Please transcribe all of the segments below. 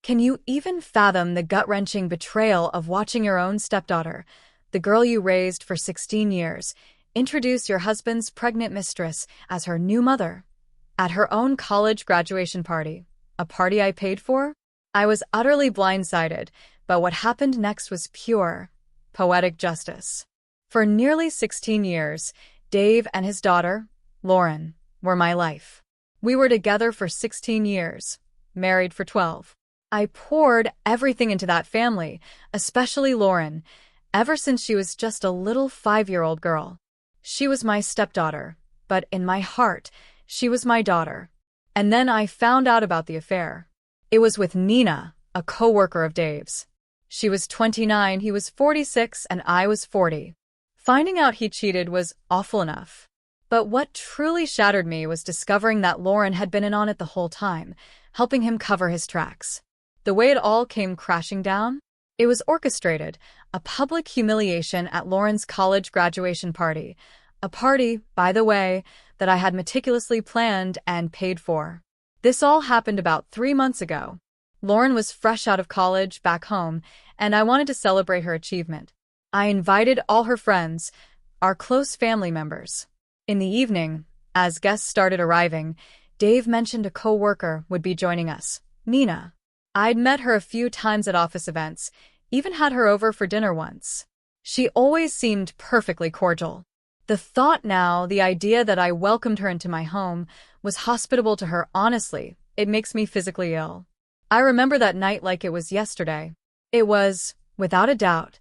Can you even fathom the gut-wrenching betrayal of watching your own stepdaughter, the girl you raised for 16 years, introduce your husband's pregnant mistress as her new mother? At her own college graduation party, a party I paid for? I was utterly blindsided, but what happened next was pure, poetic justice. For nearly 16 years, Dave and his daughter, Lauren, were my life. We were together for 16 years, married for 12. I poured everything into that family, especially Lauren, ever since she was just a little 5-year-old girl. She was my stepdaughter, but in my heart, she was my daughter. And then I found out about the affair. It was with Nina, a co-worker of Dave's. She was 29, he was 46, and I was 40. Finding out he cheated was awful enough. But what truly shattered me was discovering that Lauren had been in on it the whole time, helping him cover his tracks. The way it all came crashing down? It was orchestrated, a public humiliation at Lauren's college graduation party. A party, by the way, that I had meticulously planned and paid for. This all happened about 3 months ago. Lauren was fresh out of college, back home, and I wanted to celebrate her achievement. I invited all her friends, our close family members. In the evening, as guests started arriving, Dave mentioned a co-worker would be joining us, Nina. I'd met her a few times at office events, even had her over for dinner once. She always seemed perfectly cordial. The thought now, the idea that I welcomed her into my home, was hospitable to her. Honestly, it makes me physically ill. I remember that night like it was yesterday. It was, without a doubt,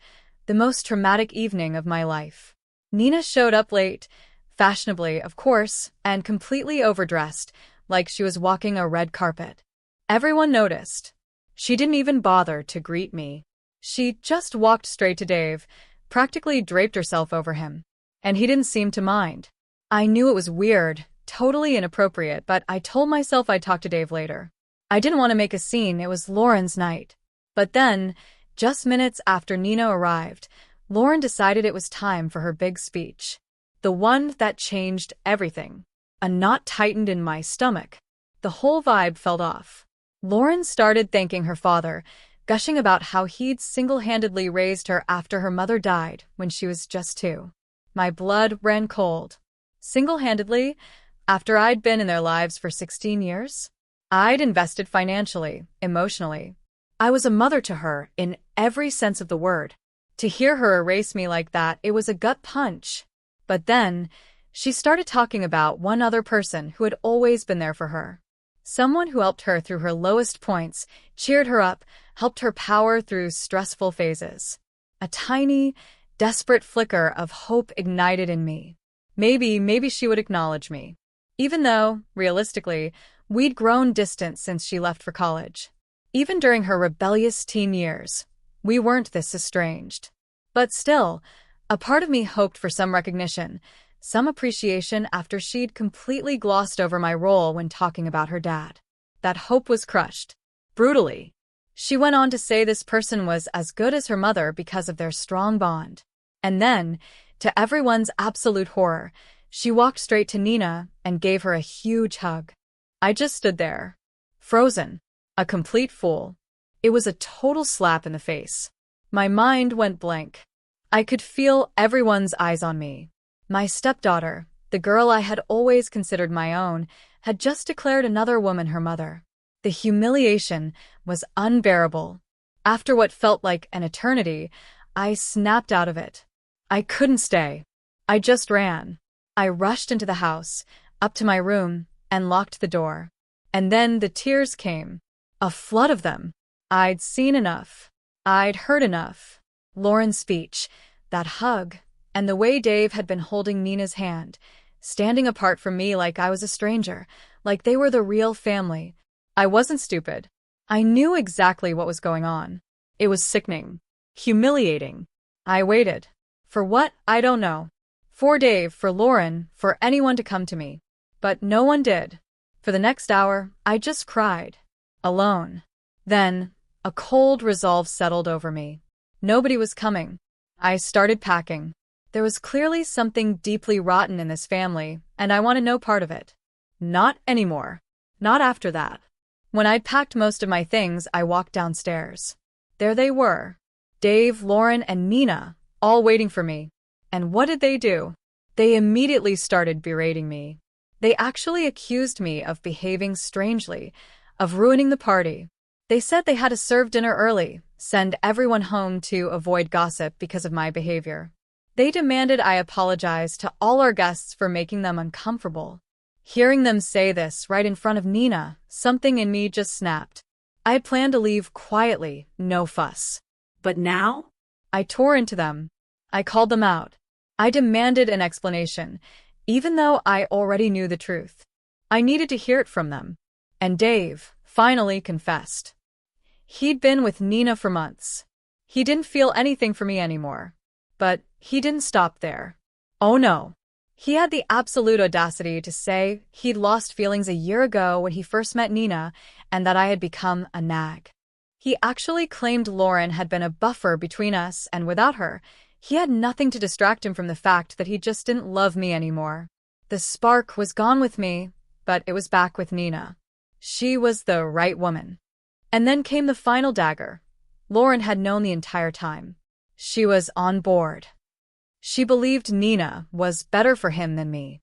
the most traumatic evening of my life. Nina showed up late, fashionably, of course, and completely overdressed, like she was walking a red carpet. Everyone noticed. She didn't even bother to greet me. She just walked straight to Dave, practically draped herself over him. And he didn't seem to mind. I knew it was weird, totally inappropriate, but I told myself I'd talk to Dave later. I didn't want to make a scene, it was Lauren's night. But then, just minutes after Nina arrived, Lauren decided it was time for her big speech. The one that changed everything. A knot tightened in my stomach. The whole vibe felt off. Lauren started thanking her father, gushing about how he'd single-handedly raised her after her mother died when she was just 2. My blood ran cold. Single-handedly, after I'd been in their lives for 16 years? I'd invested financially, emotionally. I was a mother to her in every sense of the word. To hear her erase me like that, it was a gut punch. But then, she started talking about one other person who had always been there for her. Someone who helped her through her lowest points, cheered her up, helped her power through stressful phases. A tiny, desperate flicker of hope ignited in me. Maybe she would acknowledge me. Even though, realistically, we'd grown distant since she left for college. Even during her rebellious teen years, we weren't this estranged. But still, a part of me hoped for some recognition, some appreciation after she'd completely glossed over my role when talking about her dad. That hope was crushed. Brutally. She went on to say this person was as good as her mother because of their strong bond. And then, to everyone's absolute horror, she walked straight to Nina and gave her a huge hug. I just stood there, frozen, a complete fool. It was a total slap in the face. My mind went blank. I could feel everyone's eyes on me. My stepdaughter, the girl I had always considered my own, had just declared another woman her mother. The humiliation was unbearable. After what felt like an eternity, I snapped out of it. I couldn't stay. I just ran. I rushed into the house, up to my room, and locked the door. And then the tears came. A flood of them. I'd seen enough. I'd heard enough. Lauren's speech, that hug, and the way Dave had been holding Nina's hand, standing apart from me like I was a stranger, like they were the real family. I wasn't stupid. I knew exactly what was going on. It was sickening. Humiliating. I waited. For what? I don't know. For Dave, for Lauren, for anyone to come to me. But no one did. For the next hour, I just cried. Alone. Then, a cold resolve settled over me. Nobody was coming. I started packing. There was clearly something deeply rotten in this family, and I wanted no part of it. Not anymore. Not after that. When I'd packed most of my things, I walked downstairs. There they were. Dave, Lauren, and Nina, all waiting for me. And what did they do? They immediately started berating me. They actually accused me of behaving strangely, of ruining the party. They said they had to serve dinner early, send everyone home to avoid gossip because of my behavior. They demanded I apologize to all our guests for making them uncomfortable. Hearing them say this right in front of Nina, something in me just snapped. I had planned to leave quietly, no fuss. But now? I tore into them. I called them out. I demanded an explanation, even though I already knew the truth. I needed to hear it from them. And Dave finally confessed. He'd been with Nina for months. He didn't feel anything for me anymore. But he didn't stop there. Oh no. He had the absolute audacity to say he'd lost feelings a year ago when he first met Nina and that I had become a nag. He actually claimed Lauren had been a buffer between us, and without her, he had nothing to distract him from the fact that he just didn't love me anymore. The spark was gone with me, but it was back with Nina. She was the right woman. And then came the final dagger. Lauren had known the entire time. She was on board. She believed Nina was better for him than me.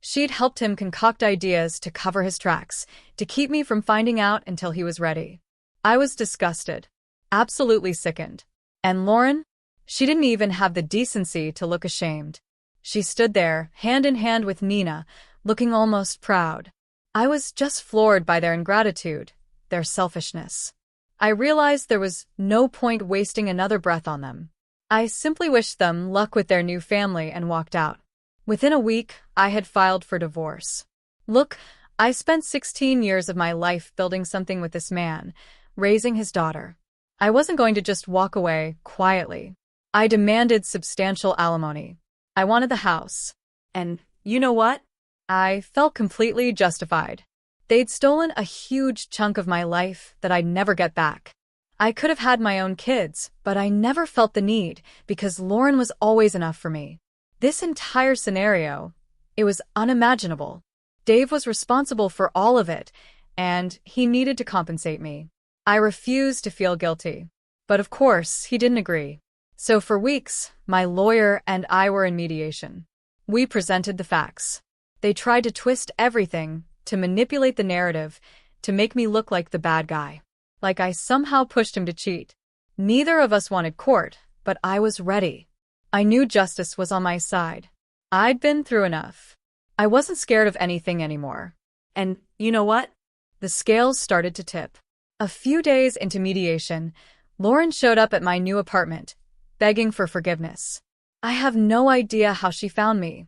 She'd helped him concoct ideas to cover his tracks, to keep me from finding out until he was ready. I was disgusted, absolutely sickened. And Lauren? She didn't even have the decency to look ashamed. She stood there, hand in hand with Nina, looking almost proud. I was just floored by their ingratitude, their selfishness. I realized there was no point wasting another breath on them. I simply wished them luck with their new family and walked out. Within a week, I had filed for divorce. Look, I spent 16 years of my life building something with this man, raising his daughter. I wasn't going to just walk away quietly. I demanded substantial alimony. I wanted the house. And you know what? I felt completely justified. They'd stolen a huge chunk of my life that I'd never get back. I could have had my own kids, but I never felt the need because Lauren was always enough for me. This entire scenario, it was unimaginable. Dave was responsible for all of it, and he needed to compensate me. I refused to feel guilty. But of course, he didn't agree. So for weeks, my lawyer and I were in mediation. We presented the facts. They tried to twist everything, to manipulate the narrative, to make me look like the bad guy. Like I somehow pushed him to cheat. Neither of us wanted court, but I was ready. I knew justice was on my side. I'd been through enough. I wasn't scared of anything anymore. And you know what? The scales started to tip. A few days into mediation, Lauren showed up at my new apartment, begging for forgiveness. I have no idea how she found me.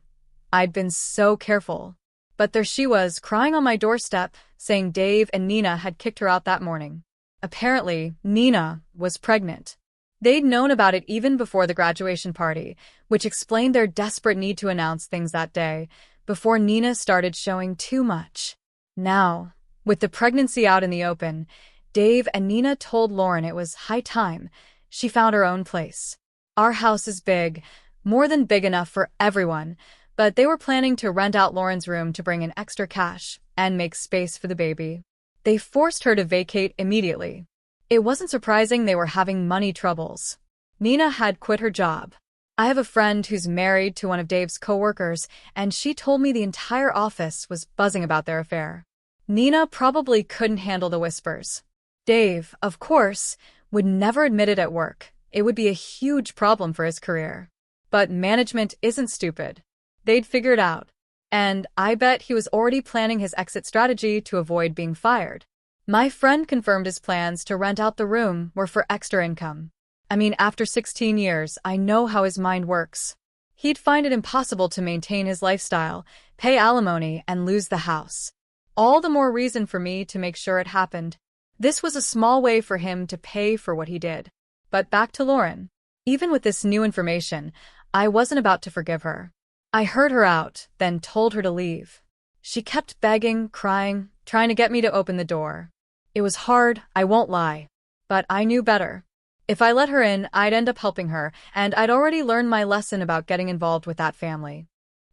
I'd been so careful. But there she was, crying on my doorstep, saying Dave and Nina had kicked her out that morning. Apparently, Nina was pregnant. They'd known about it even before the graduation party, which explained their desperate need to announce things that day, before Nina started showing too much. Now, with the pregnancy out in the open, Dave and Nina told Lauren it was high time she found her own place. Our house is big, more than big enough for everyone, but they were planning to rent out Lauren's room to bring in extra cash and make space for the baby. They forced her to vacate immediately. It wasn't surprising they were having money troubles. Nina had quit her job. I have a friend who's married to one of Dave's coworkers, and she told me the entire office was buzzing about their affair. Nina probably couldn't handle the whispers. Dave, of course, would never admit it at work. It would be a huge problem for his career. But management isn't stupid. They'd figure it out. And I bet he was already planning his exit strategy to avoid being fired. My friend confirmed his plans to rent out the room were for extra income. I mean, after 16 years, I know how his mind works. He'd find it impossible to maintain his lifestyle, pay alimony, and lose the house. All the more reason for me to make sure it happened. This was a small way for him to pay for what he did. But back to Lauren. Even with this new information, I wasn't about to forgive her. I heard her out, then told her to leave. She kept begging, crying, trying to get me to open the door. It was hard, I won't lie. But I knew better. If I let her in, I'd end up helping her, and I'd already learned my lesson about getting involved with that family.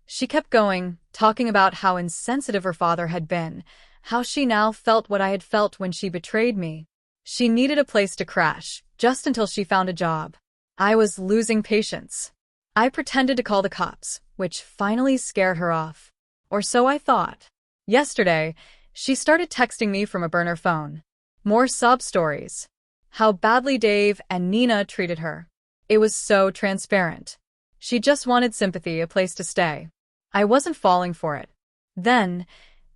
She kept going, talking about how insensitive her father had been, how she now felt what I had felt when she betrayed me. She needed a place to crash, just until she found a job. I was losing patience. I pretended to call the cops, which finally scared her off. Or so I thought. Yesterday, she started texting me from a burner phone. More sob stories. How badly Dave and Nina treated her. It was so transparent. She just wanted sympathy, a place to stay. I wasn't falling for it. Then,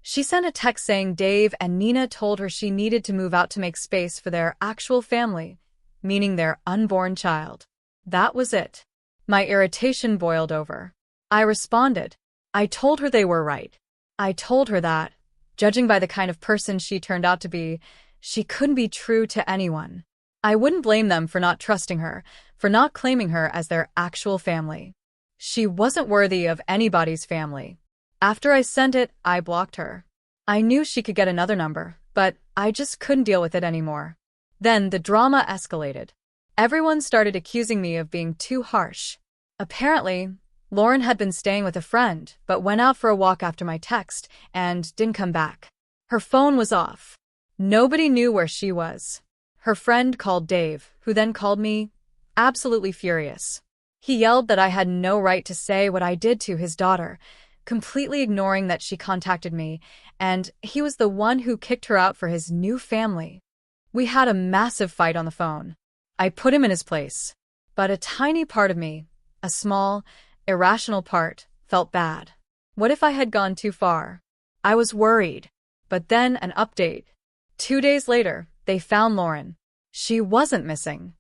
she sent a text saying Dave and Nina told her she needed to move out to make space for their actual family, meaning their unborn child. That was it. My irritation boiled over. I responded. I told her they were right. I told her that, judging by the kind of person she turned out to be, she couldn't be true to anyone. I wouldn't blame them for not trusting her, for not claiming her as their actual family. She wasn't worthy of anybody's family. After I sent it, I blocked her. I knew she could get another number, but I just couldn't deal with it anymore. Then the drama escalated. Everyone started accusing me of being too harsh. Apparently, Lauren had been staying with a friend, but went out for a walk after my text and didn't come back. Her phone was off. Nobody knew where she was. Her friend called Dave, who then called me, absolutely furious. He yelled that I had no right to say what I did to his daughter, completely ignoring that she contacted me, and he was the one who kicked her out for his new family. We had a massive fight on the phone. I put him in his place. But a tiny part of me, a small, irrational part, felt bad. What if I had gone too far? I was worried. But then an update. 2 days later, they found Lauren. She wasn't missing.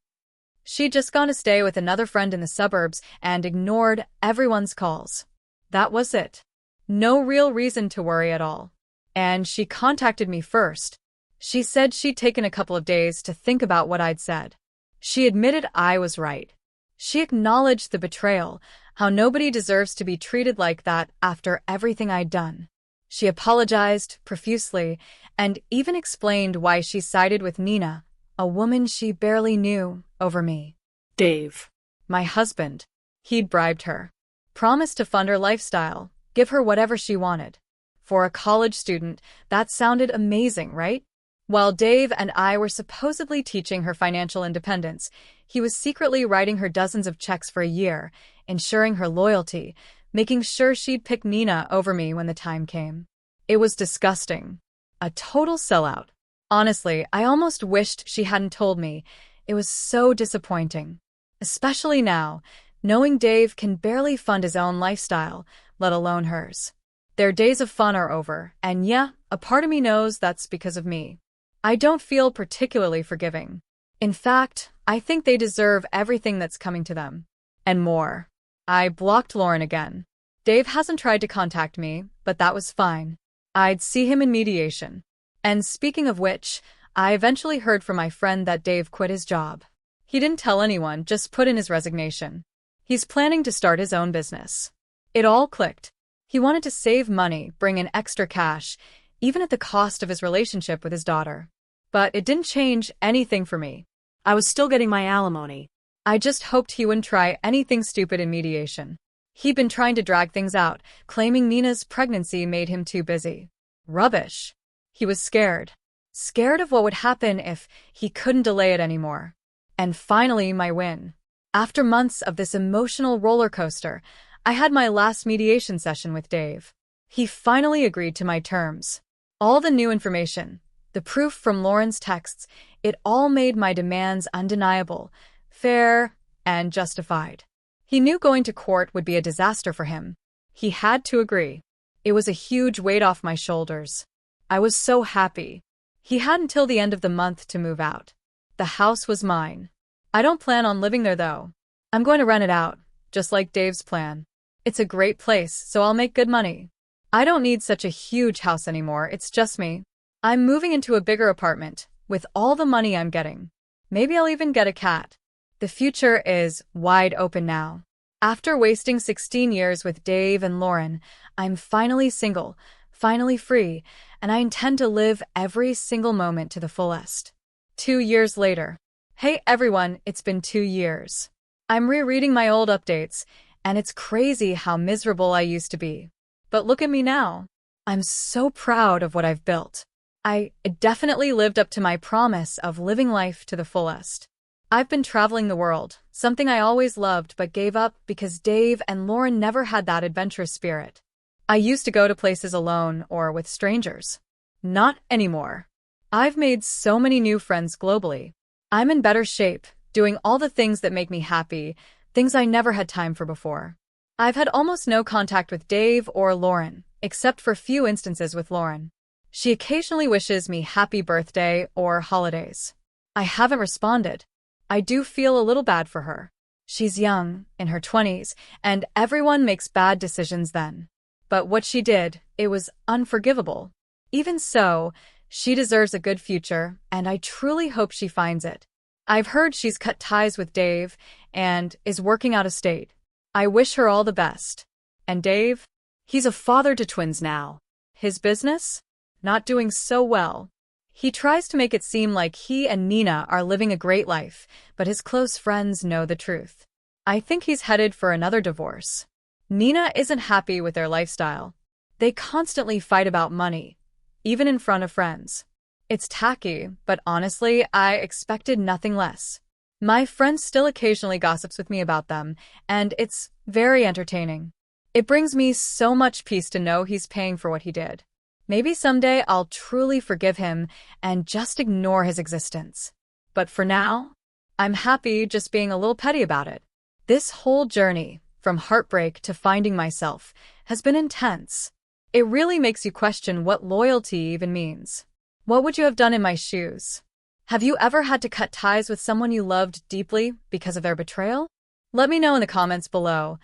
She'd just gone to stay with another friend in the suburbs and ignored everyone's calls. That was it. No real reason to worry at all. And she contacted me first. She said she'd taken a couple of days to think about what I'd said. She admitted I was right. She acknowledged the betrayal, how nobody deserves to be treated like that after everything I'd done. She apologized profusely and even explained why she sided with Nina, a woman she barely knew, over me. Dave, My husband. He'd bribed her. Promised to fund her lifestyle, give her whatever she wanted. For a college student, that sounded amazing, right? While Dave and I were supposedly teaching her financial independence, he was secretly writing her dozens of checks for a year, ensuring her loyalty, making sure she'd pick Nina over me when the time came. It was disgusting. A total sellout. Honestly, I almost wished she hadn't told me. It was so disappointing. Especially now, knowing Dave can barely fund his own lifestyle, let alone hers. Their days of fun are over, and yeah, a part of me knows that's because of me. I don't feel particularly forgiving. In fact, I think they deserve everything that's coming to them. And more. I blocked Lauren again. Dave hasn't tried to contact me, but that was fine. I'd see him in mediation. And speaking of which, I eventually heard from my friend that Dave quit his job. He didn't tell anyone, just put in his resignation. He's planning to start his own business. It all clicked. He wanted to save money, bring in extra cash, even at the cost of his relationship with his daughter. But it didn't change anything for me. I was still getting my alimony. I just hoped he wouldn't try anything stupid in mediation. He'd been trying to drag things out, claiming Nina's pregnancy made him too busy. Rubbish. He was scared. Scared of what would happen if he couldn't delay it anymore. And finally, my win. After months of this emotional roller coaster, I had my last mediation session with Dave. He finally agreed to my terms. All the new information, the proof from Lauren's texts, it all made my demands undeniable, fair, and justified. He knew going to court would be a disaster for him. He had to agree. It was a huge weight off my shoulders. I was so happy. He had until the end of the month to move out. The house was mine. I don't plan on living there, though. I'm going to rent it out, just like Dave's plan. It's a great place, so I'll make good money. I don't need such a huge house anymore, it's just me. I'm moving into a bigger apartment, with all the money I'm getting. Maybe I'll even get a cat. The future is wide open now. After wasting 16 years with Dave and Lauren, I'm finally single, finally free, and I intend to live every single moment to the fullest. 2 years later. Hey everyone, it's been 2 years. I'm rereading my old updates, and it's crazy how miserable I used to be. But look at me now. I'm so proud of what I've built. I definitely lived up to my promise of living life to the fullest. I've been traveling the world, something I always loved but gave up because Dave and Lauren never had that adventurous spirit. I used to go to places alone or with strangers. Not anymore. I've made so many new friends globally. I'm in better shape, doing all the things that make me happy, things I never had time for before. I've had almost no contact with Dave or Lauren, except for few instances with Lauren. She occasionally wishes me happy birthday or holidays. I haven't responded. I do feel a little bad for her. She's young, in her 20s, and everyone makes bad decisions then. But what she did, it was unforgivable. Even so, she deserves a good future, and I truly hope she finds it. I've heard she's cut ties with Dave and is working out of state. I wish her all the best. And Dave? He's a father to twins now. His business? Not doing so well. He tries to make it seem like he and Nina are living a great life, but his close friends know the truth. I think he's headed for another divorce. Nina isn't happy with their lifestyle. They constantly fight about money, even in front of friends. It's tacky, but honestly, I expected nothing less. My friend still occasionally gossips with me about them, and it's very entertaining. It brings me so much peace to know he's paying for what he did. Maybe someday I'll truly forgive him and just ignore his existence. But for now, I'm happy just being a little petty about it. This whole journey, from heartbreak to finding myself, has been intense. It really makes you question what loyalty even means. What would you have done in my shoes? Have you ever had to cut ties with someone you loved deeply because of their betrayal? Let me know in the comments below.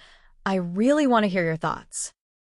I really want to hear your thoughts.